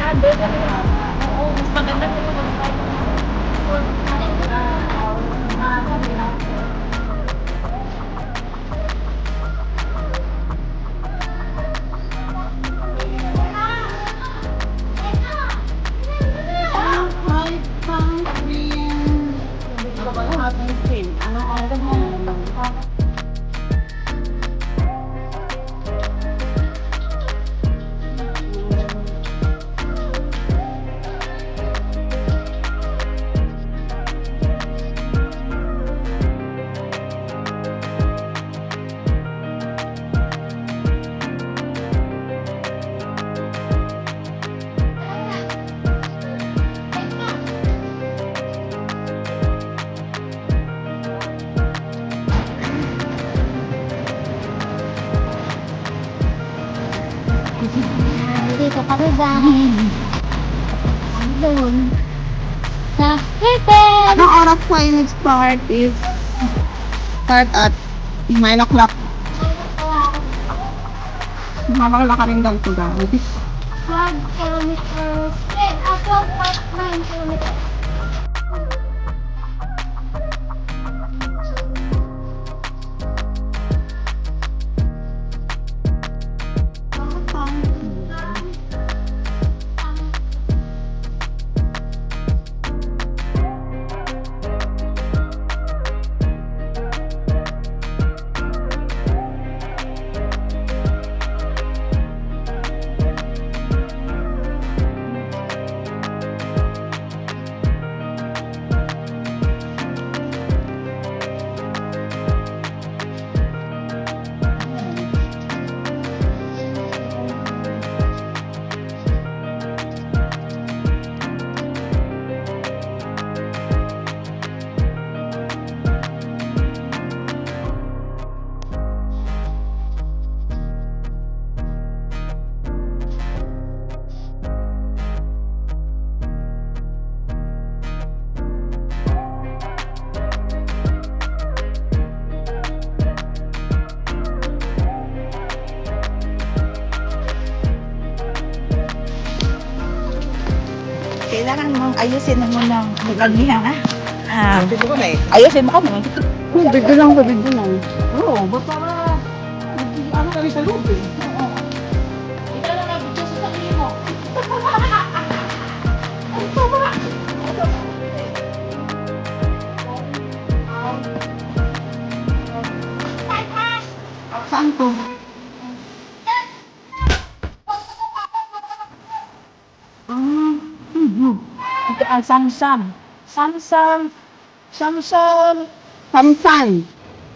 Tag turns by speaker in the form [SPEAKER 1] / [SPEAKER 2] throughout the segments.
[SPEAKER 1] Oo, mas maganda kung
[SPEAKER 2] Dito kami dahil doon sa Pepe.
[SPEAKER 3] Anong oras po yung start is start at 9 o'clock. Mamakala ka rin daw ito guys.
[SPEAKER 2] 5 kilometers. Ako, 9 kilometers.
[SPEAKER 3] Kailangan mong ayusin mo ng magagnihan ha.
[SPEAKER 4] Dito ko na eh.
[SPEAKER 3] Ayusin mo kami.
[SPEAKER 4] Bigla lang sa bigla lang. Oo, ba't para ano kami sa loob eh.
[SPEAKER 1] ikaw na nag-video sa sarili mo.
[SPEAKER 3] Saan po?
[SPEAKER 1] Samsam. Samsam. Samsam.
[SPEAKER 3] Samsan.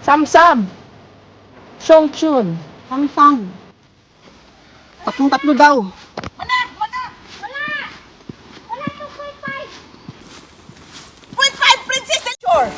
[SPEAKER 1] Samsam. Songchun.
[SPEAKER 3] Samsang. Tatlo daw.
[SPEAKER 2] Wala 2.5.
[SPEAKER 3] 0.5 Princess and Shore.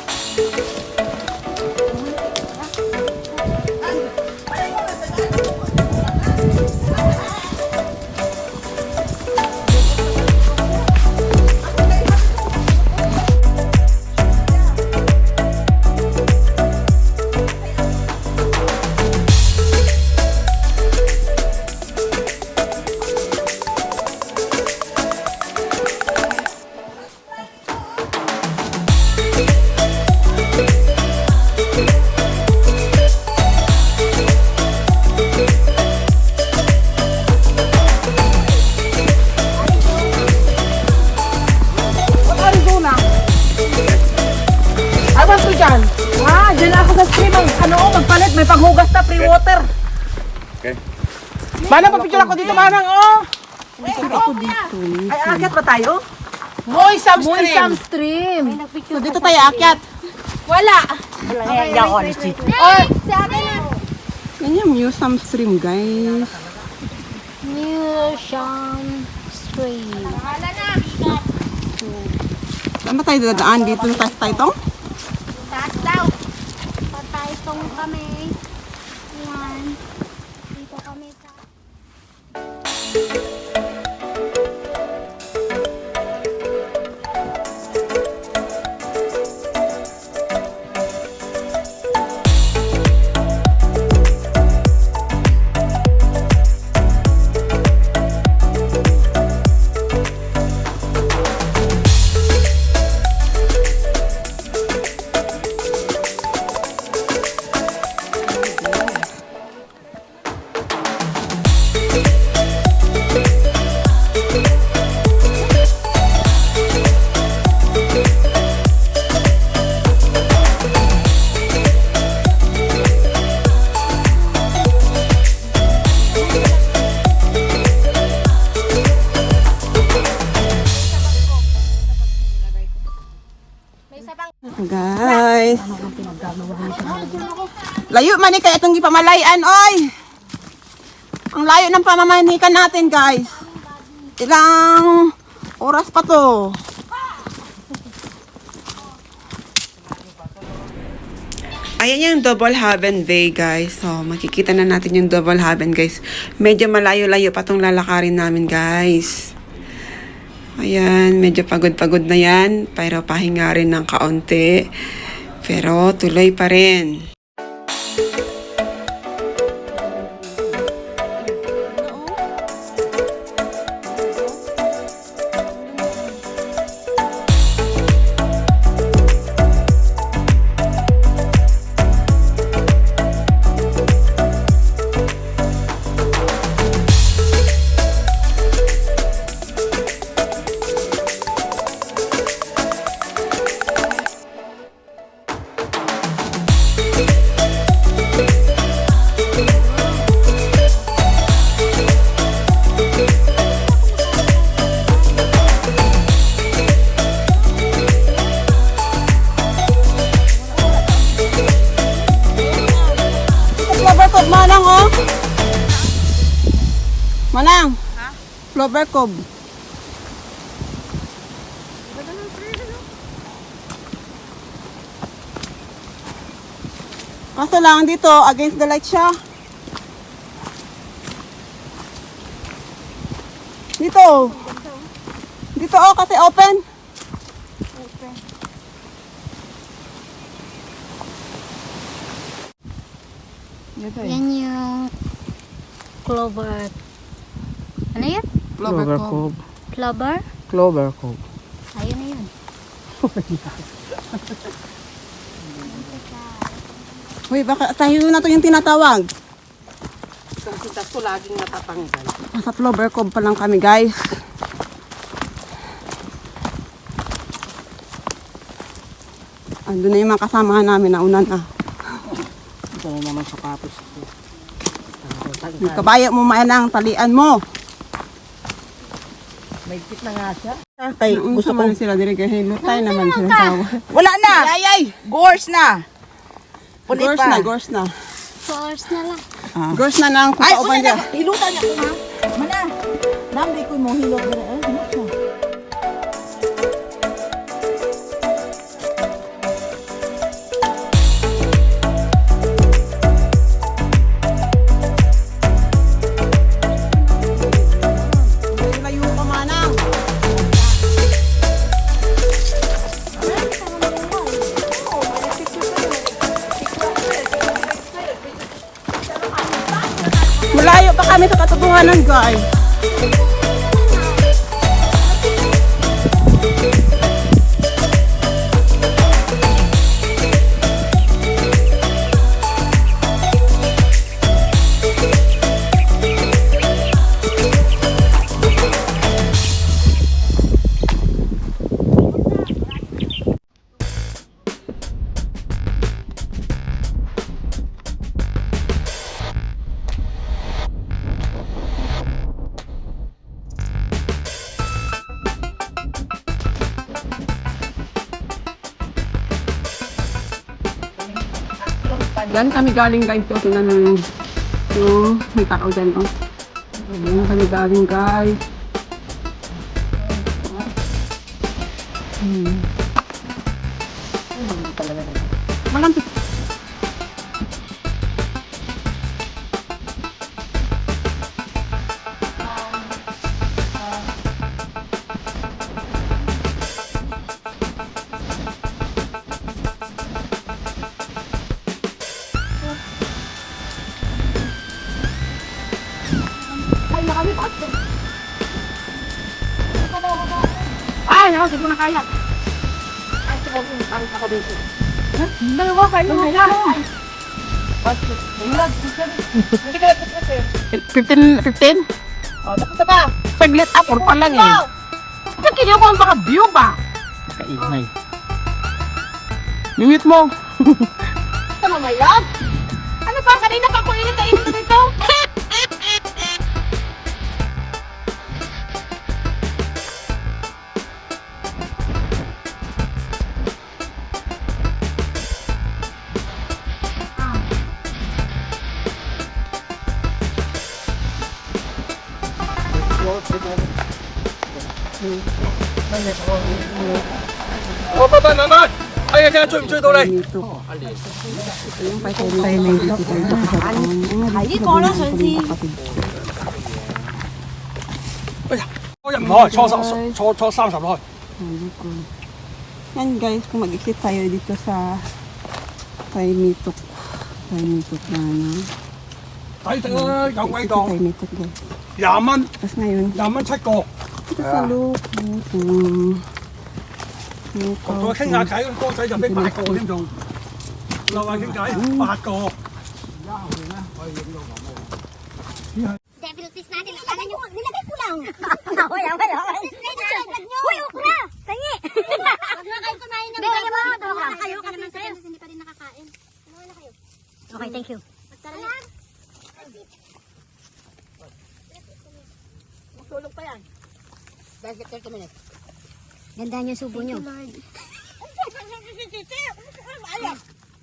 [SPEAKER 1] Awan ko dyan. Dyan ako sa stream. Magpalit. May paghugas na free water.
[SPEAKER 4] Okay.
[SPEAKER 1] Manang, papicture ako dito, Manang.
[SPEAKER 3] Ako dito.
[SPEAKER 1] Ay, akyat ba tayo?
[SPEAKER 3] Moy Sam
[SPEAKER 1] Moy
[SPEAKER 3] Stream.
[SPEAKER 1] Sam Stream.
[SPEAKER 3] So dito tayo akyat.
[SPEAKER 1] Wala. Hindi ako alis dito.
[SPEAKER 2] Sa akin na.
[SPEAKER 3] Yan yung New Sam Stream guys.
[SPEAKER 2] New Sham Stream.
[SPEAKER 3] Saan ba tayo dadaan? Dito na tayo tong?
[SPEAKER 2] Taas daw. Patay tong kami. Yan. Dito kami sa...
[SPEAKER 3] Guys. Layo man ni kaya itong ipamalayan, oy. Ang layo ng pamamanikan natin, guys. Ilang oras pa to? Ayan yung Double Haven Bay, guys. So, makikita na natin yung Double Haven, guys. Medyo malayo-layo pa tong lalakarin namin, guys. Ayan, medyo pagod-pagod na yan. Pero pahinga rin ng kaunti. Pero tuloy pa rin. Manang, oh. Manang. Ha? Clover Cove. Kaso lang dito, against the light siya. Dito. Dito, oh, kasi open.
[SPEAKER 2] Yan yung clover. Ano yan?
[SPEAKER 3] Clover Cove.
[SPEAKER 2] Clover?
[SPEAKER 4] Clover Cove.
[SPEAKER 2] Ayun na yun.
[SPEAKER 3] Uy, baka tayo na to yung tinatawag.
[SPEAKER 4] Kasi ko laging natatanggal.
[SPEAKER 3] Nasa Clover Cove pa lang kami, guys. Andun na yung mga kasamahan namin na una na.
[SPEAKER 4] Ito na naman sapatos ko.
[SPEAKER 3] Yung kabayo mo, Manang, talian mo.
[SPEAKER 4] May kit na nga siya.
[SPEAKER 3] Kay, gusto ko sila dire kay lutay naman sila.
[SPEAKER 4] Wala na! Yayay! Gores na!
[SPEAKER 3] Gors na, gors na.
[SPEAKER 2] Force na lang.
[SPEAKER 3] Gors na nang
[SPEAKER 4] Ay,
[SPEAKER 3] kupauban niya.
[SPEAKER 4] hilutan niya ko ha. Mana? Namdi ko mo hilot na. Hilot na.
[SPEAKER 3] Layo pa, Manang. Malayo pa kami sa katotohanan, guys. Yan kami galing, guys. So, tingnan nyo yung may tao dyan, oh. Yan kami galing, guys. Malampit.
[SPEAKER 1] Ay, ako, hindi ko na kaya. Ay, sige, parang ako dito. Dalawa kayo na kaya.
[SPEAKER 3] 15?
[SPEAKER 1] O, tapos na ba?
[SPEAKER 3] Saglit up or pa lang eh.
[SPEAKER 1] Ito, kinyo ko ang baka view ba?
[SPEAKER 3] Kaingay. Mimit mo.
[SPEAKER 1] Ito mo yan? Ano ba? Kanina pa ako init na dito.
[SPEAKER 4] 我不得等等，哎呀，睇下追唔追到你？
[SPEAKER 3] Yung patay na dito tayo. Hindi ko lang, Sonsi.
[SPEAKER 4] 哎呀，我入唔開，坐30開。
[SPEAKER 3] Yan guys, kung mag-exit tayo dito sa Taimitok. Taimitok na ano.
[SPEAKER 4] 抵得啦，有鬼檔，
[SPEAKER 3] Taimitok guys.
[SPEAKER 4] 20蚊，
[SPEAKER 3] Tapos ngayon,
[SPEAKER 4] 20蚊7個。
[SPEAKER 3] dito sa loop. Yung
[SPEAKER 4] 同佢傾下偈，嗰個仔就俾8個添仲，留下傾偈8個。
[SPEAKER 2] Devil fish natin. Akala nyo, nilagay ko lang. Okay. Uy, okra! Tangi! Huwag na kayo kumain ng bago. Huwag na kayo kasi hindi pa rin nakakain. Kumain na kayo. Okay, thank you. Magtara na.
[SPEAKER 1] Tulog pa yan. Dahil 30 minutes.
[SPEAKER 2] Gandaan yung subo nyo.
[SPEAKER 1] Ayaw.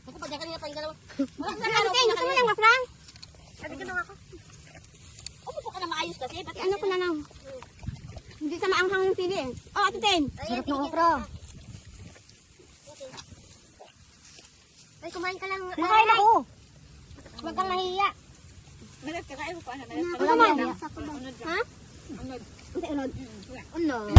[SPEAKER 1] Ako pa, kanina pa yung dalawa.
[SPEAKER 2] Gusto mo lang, Wafrang?
[SPEAKER 1] Sabi ka na ako. Umupo ka na maayos kasi.
[SPEAKER 2] Ano ko na lang? Hindi sa maanghang yung pili eh. Oh, Ate Ten. Sarap ng okra. Ay, kumain ka lang. Nakain ako. Huwag kang mahiya.
[SPEAKER 1] Meron ka kayo pa.
[SPEAKER 2] Ano naman? Ha? Unod. Unod. Unod.
[SPEAKER 1] Unod.